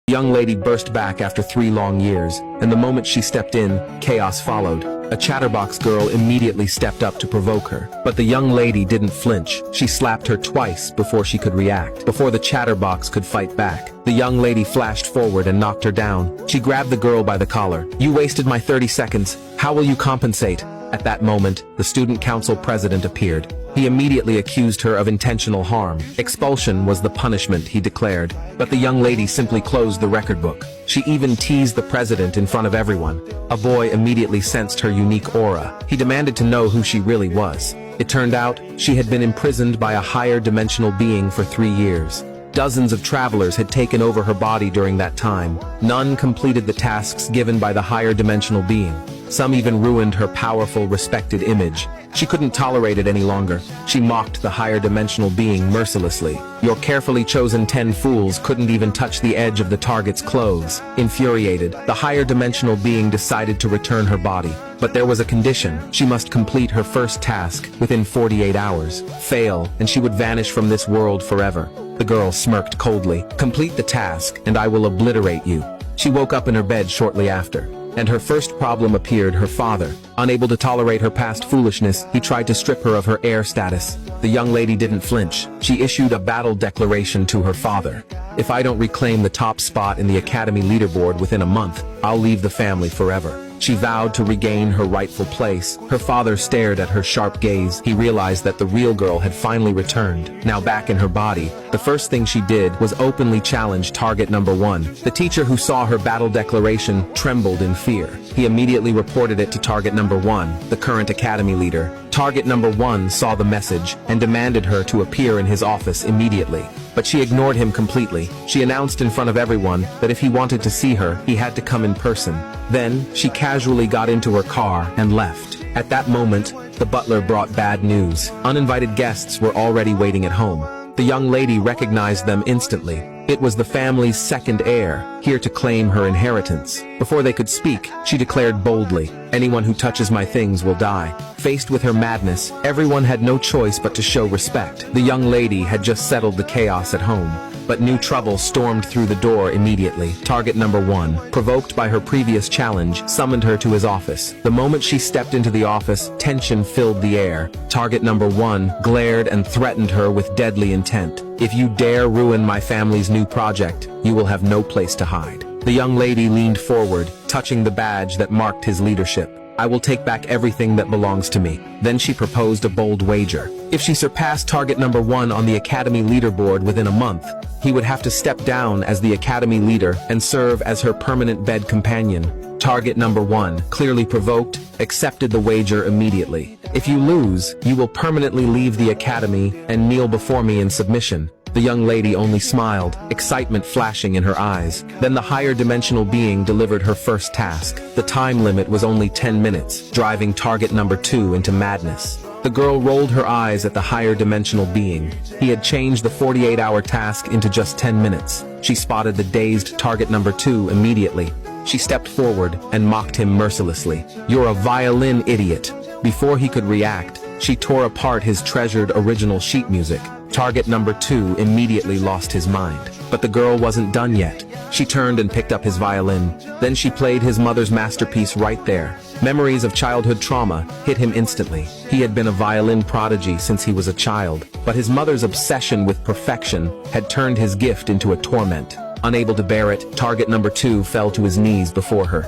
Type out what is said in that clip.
The young lady burst back after 3 long years, and the moment she stepped in, chaos followed. A chatterbox girl immediately stepped up to provoke her. But the young lady didn't flinch. She slapped her twice before she could react. Before the chatterbox could fight back, the young lady flashed forward and knocked her down. She grabbed the girl by the collar. "You wasted my 30 seconds. How will you compensate?" At that moment, the student council president appeared. He immediately accused her of intentional harm. Expulsion was the punishment, he declared. But the young lady simply closed the record book. She even teased the president in front of everyone. A boy immediately sensed her unique aura. He demanded to know who she really was. It turned out, she had been imprisoned by a higher dimensional being for 3 years. Dozens of travelers had taken over her body during that time. None completed the tasks given by the higher dimensional being. Some even ruined her powerful, respected image. She couldn't tolerate it any longer. She mocked the higher dimensional being mercilessly. Your carefully chosen 10 fools couldn't even touch the edge of the target's clothes. Infuriated, the higher dimensional being decided to return her body. But there was a condition. She must complete her first task within 48 hours. Fail, and she would vanish from this world forever. The girl smirked coldly. "Complete the task, and I will obliterate you." She woke up in her bed shortly after. And her first problem appeared: her father. Unable to tolerate her past foolishness, he tried to strip her of her heir status. The young lady didn't flinch. She issued a battle declaration to her father. "If I don't reclaim the top spot in the academy leaderboard within a month, I'll leave the family forever." She vowed to regain her rightful place. Her father stared at her sharp gaze. He realized that the real girl had finally returned. Now back in her body, the first thing she did was openly challenge target number 1. The teacher who saw her battle declaration trembled in fear. He immediately reported it to target number 1, the current academy leader. Target number 1 saw the message and demanded her to appear in his office immediately. But she ignored him completely. She announced in front of everyone that if he wanted to see her, he had to come in person. Then, she casually got into her car and left. At that moment, the butler brought bad news. Uninvited guests were already waiting at home. The young lady recognized them instantly. It was the family's second heir, here to claim her inheritance. Before they could speak, she declared boldly, "Anyone who touches my things will die." Faced with her madness, everyone had no choice but to show respect. The young lady had just settled the chaos at home. But new trouble stormed through the door immediately. Target number 1, provoked by her previous challenge, summoned her to his office. The moment she stepped into the office, tension filled the air. Target number 1 glared and threatened her with deadly intent. "If you dare ruin my family's new project, you will have no place to hide." The young lady leaned forward, touching the badge that marked his leadership. "I will take back everything that belongs to me." Then she proposed a bold wager. If she surpassed target number 1 on the academy leaderboard within a month, he would have to step down as the academy leader and serve as her permanent bed companion. Target number 1, clearly provoked, accepted the wager immediately. "If you lose, you will permanently leave the academy and kneel before me in submission." The young lady only smiled, excitement flashing in her eyes. Then the higher dimensional being delivered her first task. The time limit was only 10 minutes, driving target number 2 into madness. The girl rolled her eyes at the higher dimensional being. He had changed the 48-hour task into just 10 minutes. She spotted the dazed target number 2 immediately. She stepped forward and mocked him mercilessly. "You're a violin idiot." Before he could react, she tore apart his treasured original sheet music. Target number 2 immediately lost his mind. But the girl wasn't done yet. She turned and picked up his violin. Then she played his mother's masterpiece right there. Memories of childhood trauma hit him instantly. He had been a violin prodigy since he was a child, but his mother's obsession with perfection had turned his gift into a torment. Unable to bear it, target number 2 fell to his knees before her.